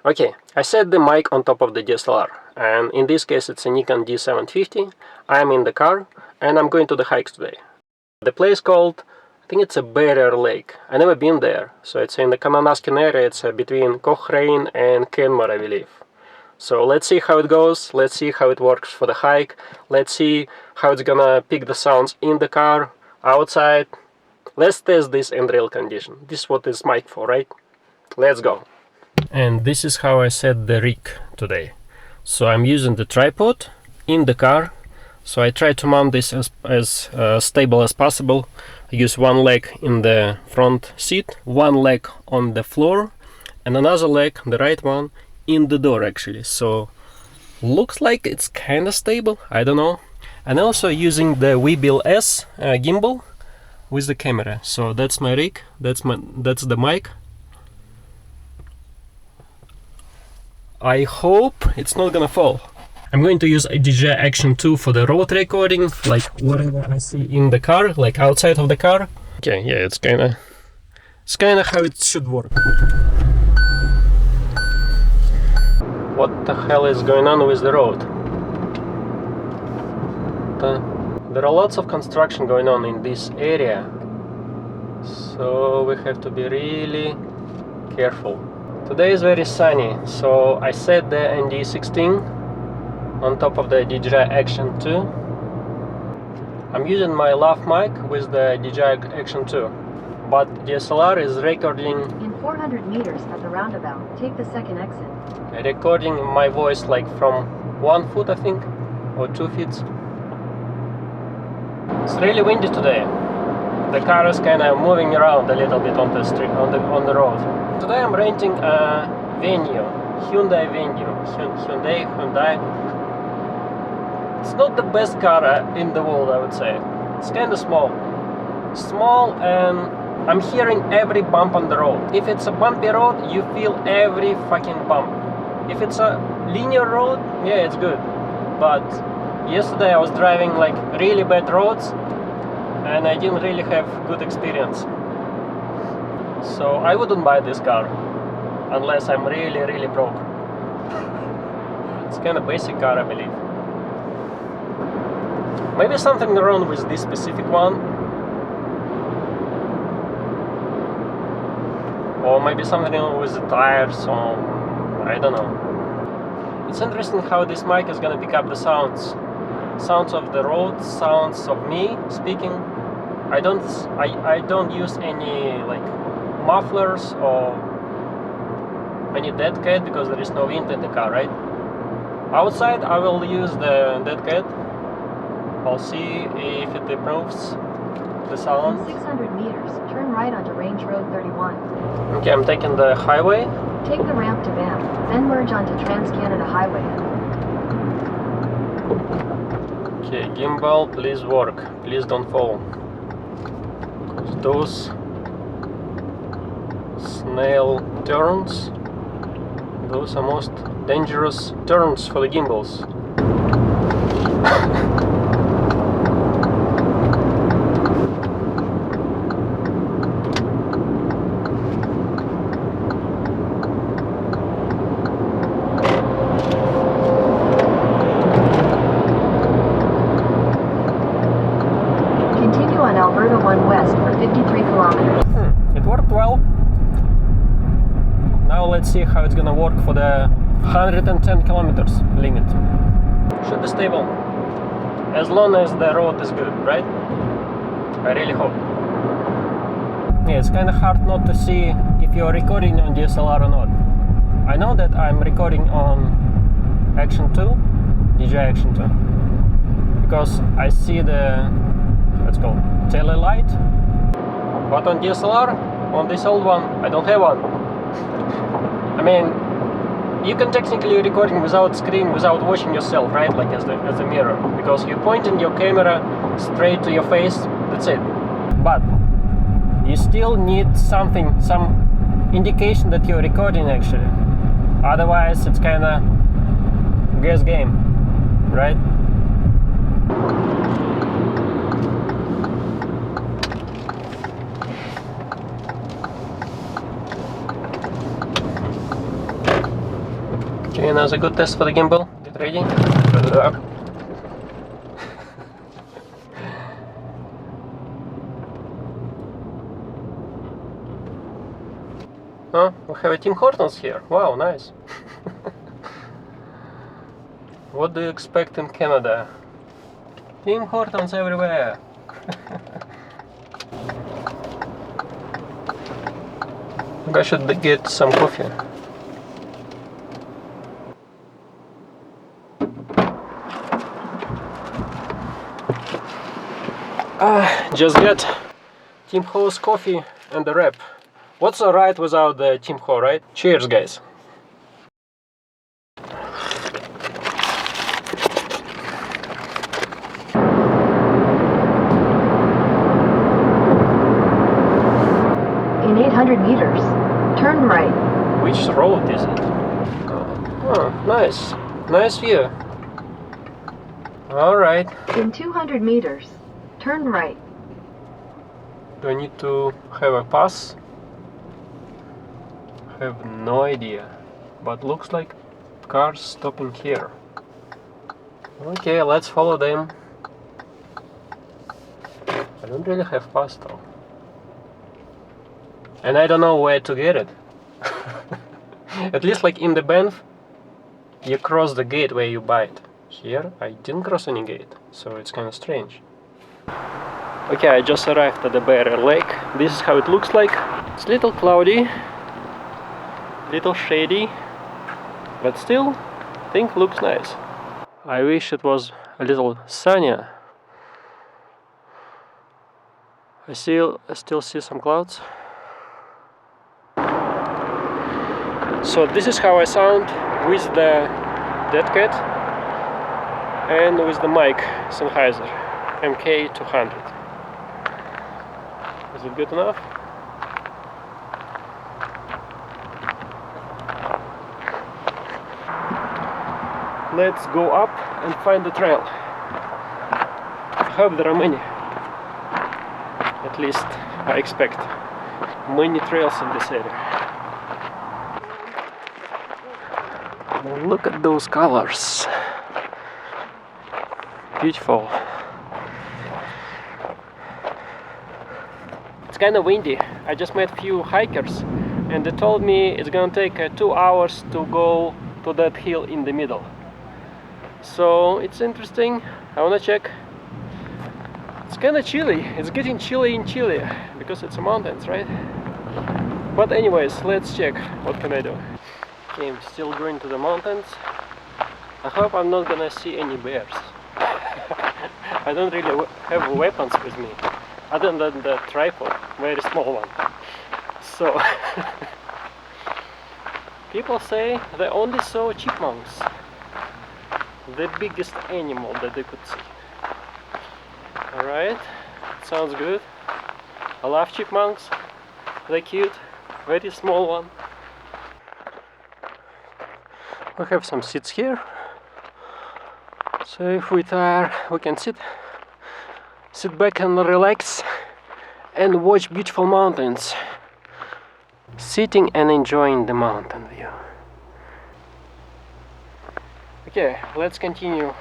Okay, I set the mic on top of the DSLR, and in this case it's a Nikon D750. I'm in the car, and I'm going to the hike today. The place called, I think it's a Barrier Lake. I never been there, so it's in the Kananaskin area. It's between Cochrane and Kenmore, I believe. So let's see how it goes, let's see how it works for the hike, let's see how it's gonna pick the sounds in the car, outside. Let's test this in real condition. This is what this mic for, right? Let's go. And this is how I set the rig today. So I'm using the tripod in the car. So I try to mount this as stable as possible. I use one leg in the front seat, one leg on the floor, and another leg, the right one, in the door actually. So looks like it's kind of stable, I don't know. And also using the Weebill S gimbal with the camera. So that's my rig, that's the mic. I hope it's not gonna fall. I'm going to use a DJI Action 2 for the road recording, like whatever I see in the car, like outside of the car. Okay, yeah, it's kinda how it should work. What the hell is going on with the road? There are lots of construction going on in this area, so we have to be really careful. Today is very sunny, so I set the ND16 on top of the DJI Action 2. I'm using my lav mic with the DJI Action 2, but DSLR is recording in 400 meters at the roundabout. Take the second exit. Recording my voice like from 1 foot, I think, or 2 feet. It's really windy today. The car is kind of moving around a little bit on the street, on the road. Today I'm renting a venue, Hyundai venue, Hyundai. It's not the best car in the world, I would say. It's kind of small, and I'm hearing every bump on the road. If it's a bumpy road, you feel every fucking bump. If it's a linear road, yeah, it's good. But yesterday I was driving like really bad roads, and I didn't really have good experience. So I wouldn't buy this car unless I'm really broke. It's kind of basic car, I believe. Maybe something wrong with this specific one, or maybe something wrong with the tires, or I don't know. It's interesting how this mic is gonna pick up the sounds of the road, sounds of me speaking. I don't use any like mufflers or any dead cat because there is no wind in the car, right? Outside I will use the dead cat. I'll see if it improves the sound. In 600 meters, turn right onto Range Road 31. Okay, I'm taking the highway. Take the ramp to Banff, then merge onto Trans-Canada Highway. Okay, gimbal, please work. Please don't fall. Those snail turns, those are most dangerous turns for the gimbals. Continue on Alberta 1 West for 53 kilometers. It worked well. Now let's see how it's gonna work for the 110 kilometers limit. Should be stable, as long as the road is good, right? I really hope. Yeah, it's kind of hard not to see if you're recording on DSLR or not. I know that I'm recording on Action 2, DJI Action 2, because I see the, let's go, tail light. But on DSLR, on this old one, I don't have one. I mean, you can technically recording without screen, without watching yourself, right? Like as the mirror, because you're pointing your camera straight to your face. That's it. But you still need something, some indication that you're recording actually. Otherwise, it's kind of guess game, right? Okay, now's a good test for the gimbal. Get ready. Oh, we have a Tim Hortons here. Wow, nice. What do you expect in Canada? Tim Hortons everywhere. I should get some coffee. Just get Tim Ho's coffee and the wrap. What's alright without the Tim Ho, right? Cheers, guys. In 800 meters, turn right. Which road is it? Oh, nice. Nice view. Alright. In 200 meters, turn right. Do I need to have a pass? I have no idea. But looks like cars stopping here. Okay, let's follow them. I don't really have pass though. And I don't know where to get it. At least like in the Banff, you cross the gate where you buy it. Here, I didn't cross any gate, so it's kind of strange. Okay, I just arrived at the Barrier Lake. This is how it looks like. It's a little cloudy, little shady, but still, I think looks nice. I wish it was a little sunnier. I still see some clouds. So this is how I sound with the dead cat and with the mic Sennheiser MKE 200. Is it good enough? Let's go up and find the trail. I hope there are many. At least I expect many trails in this area. Look at those colors. Beautiful. It's kind of windy. I just met a few hikers and they told me it's gonna take 2 hours to go to that hill in the middle. So it's interesting. I wanna check. It's kind of chilly. It's getting chilly in Chile because it's mountains, right? But anyways, let's check. What can I do? Okay, I'm still going to the mountains. I hope I'm not gonna see any bears. I don't really have weapons with me, other than the tripod, very small one. So, people say they only saw chipmunks, the biggest animal that they could see. Alright, sounds good. I love chipmunks, they're cute, very small one. We have some seats here, so if we tire, we can sit back and relax and watch beautiful mountains, sitting and enjoying the mountain view. Okay, let's continue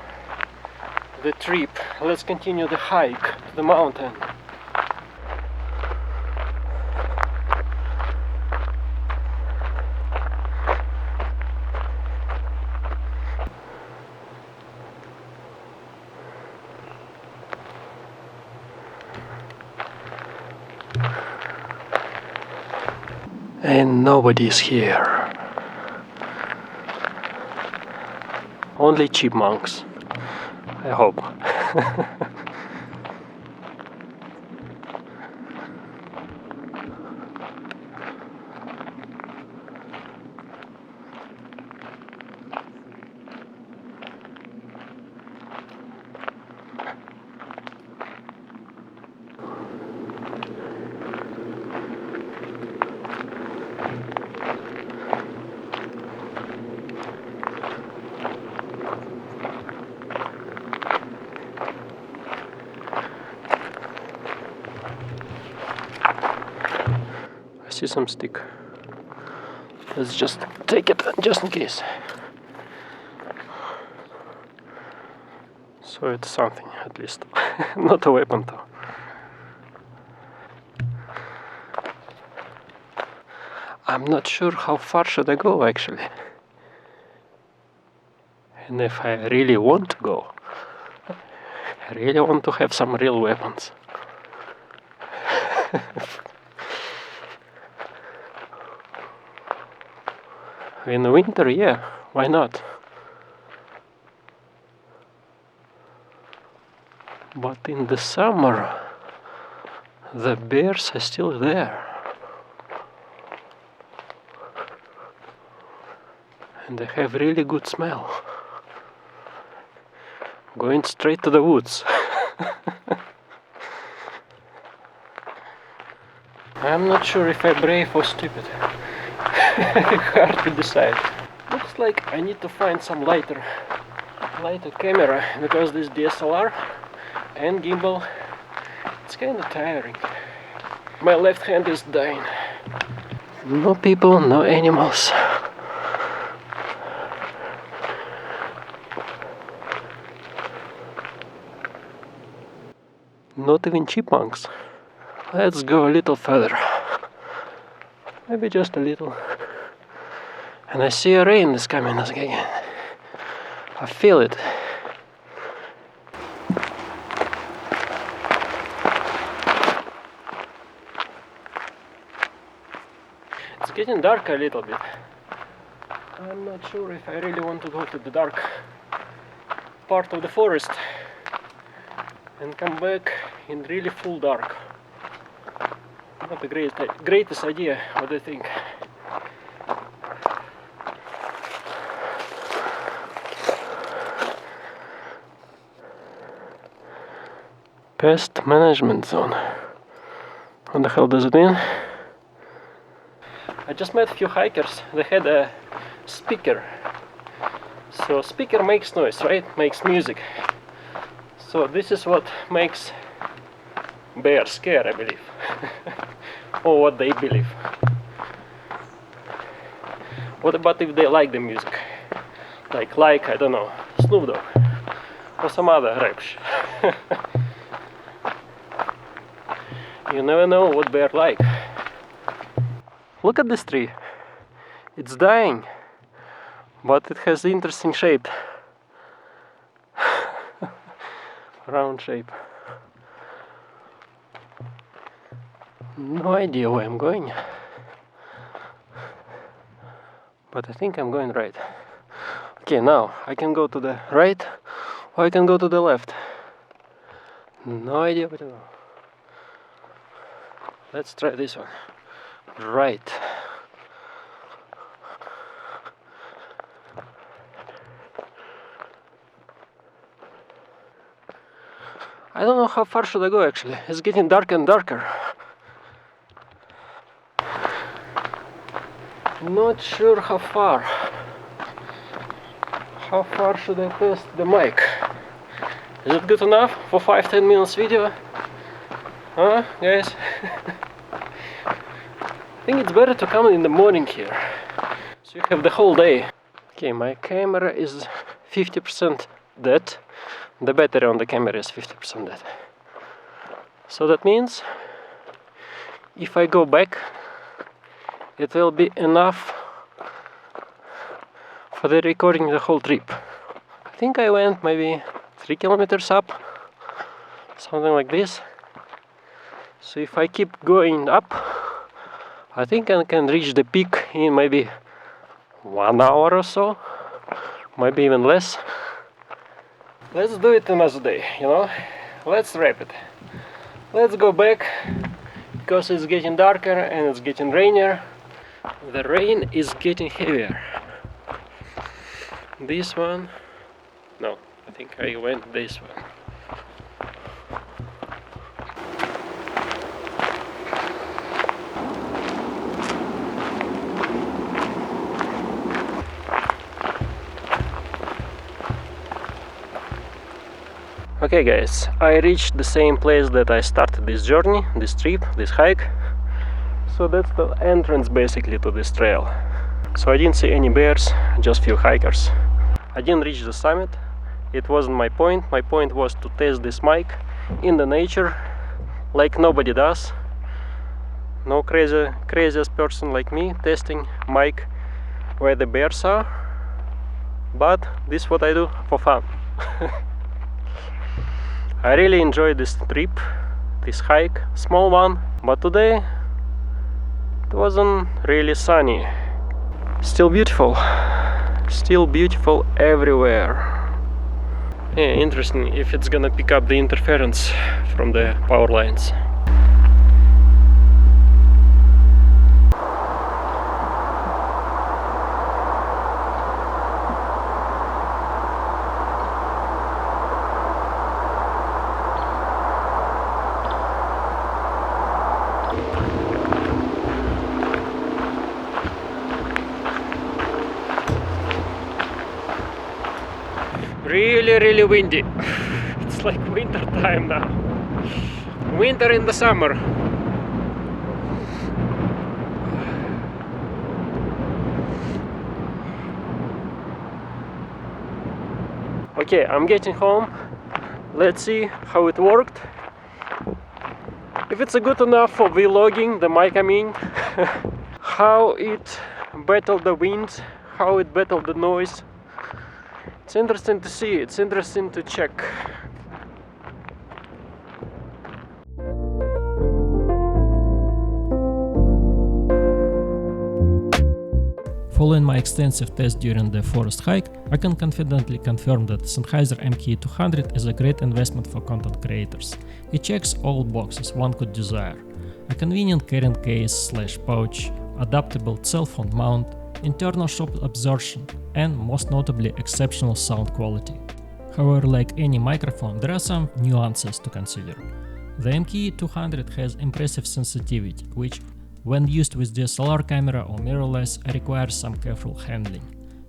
the trip, let's continue the hike to the mountain. And nobody's here. Only chipmunks, I hope. See some stick. Let's just take it just in case. So it's something at least. Not a weapon though. I'm not sure how far should I go actually. And if I really want to go. I really want to have some real weapons. In the winter, yeah, why not? But in the summer, the bears are still there. And they have really good smell. Going straight to the woods. I'm not sure if I'm brave or stupid. Hard to decide. Looks like I need to find some lighter camera, because this DSLR and gimbal, it's kind of tiring. My left hand is dying. No people, no animals. Not even chipmunks. Let's go a little further. Maybe just a little. And I see a rain is coming again. I feel it. It's getting dark a little bit. I'm not sure if I really want to go to the dark part of the forest and come back in really full dark. Not the greatest idea, what do you think? Pest management zone. What the hell does it mean? I just met a few hikers. They had a speaker. So speaker makes noise, right? Makes music. So this is what makes bears scared, I believe. Or what they believe. What about if they like the music? Like, I don't know, Snoop Dogg. Or some other rap shit. You never know what bear like. Look at this tree. It's dying. But it has interesting shape. Round shape. No idea where I'm going. But I think I'm going right. Okay, now I can go to the right or I can go to the left. No idea what to do. Let's try this one. Right. I don't know how far should I go actually. It's getting darker and darker. Not sure how far. How far should I test the mic? Is it good enough for 5-10 minutes video? Huh, guys? I think it's better to come in the morning here, so you have the whole day. Okay, my camera is 50% dead. The battery on the camera is 50% dead. So that means if I go back, it will be enough for the recording the whole trip. I think I went maybe 3 kilometers up, something like this. So if I keep going up, I think I can reach the peak in maybe 1 hour or so, maybe even less. Let's do it another day, you know? Let's wrap it. Let's go back, because it's getting darker and it's getting rainier. The rain is getting heavier. This one, no, I think I went this one. Okay guys, I reached the same place that I started this journey, this trip, this hike. So that's the entrance basically to this trail. So I didn't see any bears, just few hikers. I didn't reach the summit. It wasn't my point. My point was to test this mic in the nature, like nobody does. No craziest person like me testing mic where the bears are. But this is what I do for fun. I really enjoyed this trip, this hike, small one, but today it wasn't really sunny. Still beautiful everywhere. Yeah, interesting if it's gonna pick up the interference from the power lines. Really windy. It's like winter time now. Winter in the summer. Okay, I'm getting home. Let's see how it worked. If it's good enough for vlogging, the mic I mean. How it battled the wind, how it battled the noise. It's interesting to see, it's interesting to check. Following my extensive test during the forest hike, I can confidently confirm that Sennheiser MKE 200 is a great investment for content creators. It checks all boxes one could desire: a convenient carrying case/pouch, adaptable cell phone mount, internal shock absorption, and most notably exceptional sound quality. However, like any microphone, there are some nuances to consider. The MKE 200 has impressive sensitivity, which, when used with DSLR camera or mirrorless, requires some careful handling.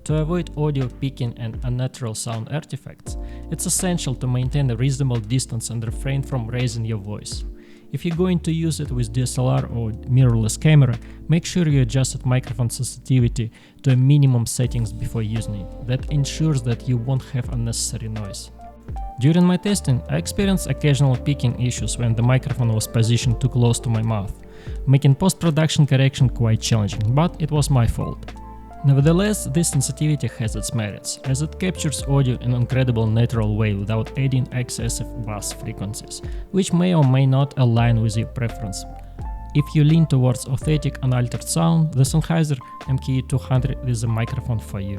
To avoid audio peaking and unnatural sound artifacts, it's essential to maintain a reasonable distance and refrain from raising your voice. If you're going to use it with DSLR or mirrorless camera, make sure you adjust microphone sensitivity to a minimum settings before using it. That ensures that you won't have unnecessary noise. During my testing, I experienced occasional peaking issues when the microphone was positioned too close to my mouth, making post-production correction quite challenging, but it was my fault. Nevertheless, this sensitivity has its merits, as it captures audio in an incredible natural way without adding excessive bass frequencies, which may or may not align with your preference. If you lean towards authentic unaltered sound, the Sennheiser MKE 200 is a microphone for you.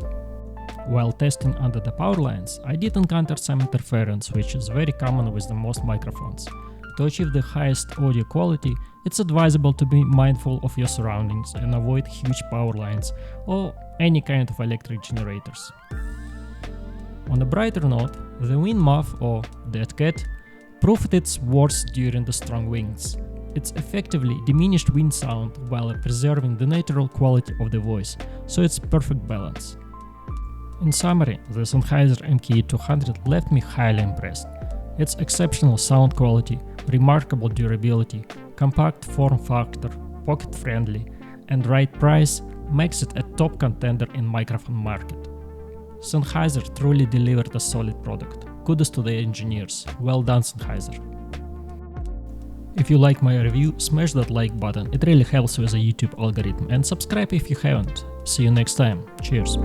While testing under the power lines, I did encounter some interference, which is very common with the most microphones. To achieve the highest audio quality, it's advisable to be mindful of your surroundings and avoid huge power lines or any kind of electric generators. On a brighter note, the wind moth or dead cat proved its worth during the strong winds. It's effectively diminished wind sound while preserving the natural quality of the voice, so it's perfect balance. In summary, the Sennheiser MKE 200 left me highly impressed. Its exceptional sound quality, remarkable durability, compact form factor, pocket-friendly, and right price makes it a top contender in microphone market. Sennheiser truly delivered a solid product. Kudos to the engineers. Well done, Sennheiser. If you like my review, smash that like button. It really helps with the YouTube algorithm, and subscribe if you haven't. See you next time. Cheers.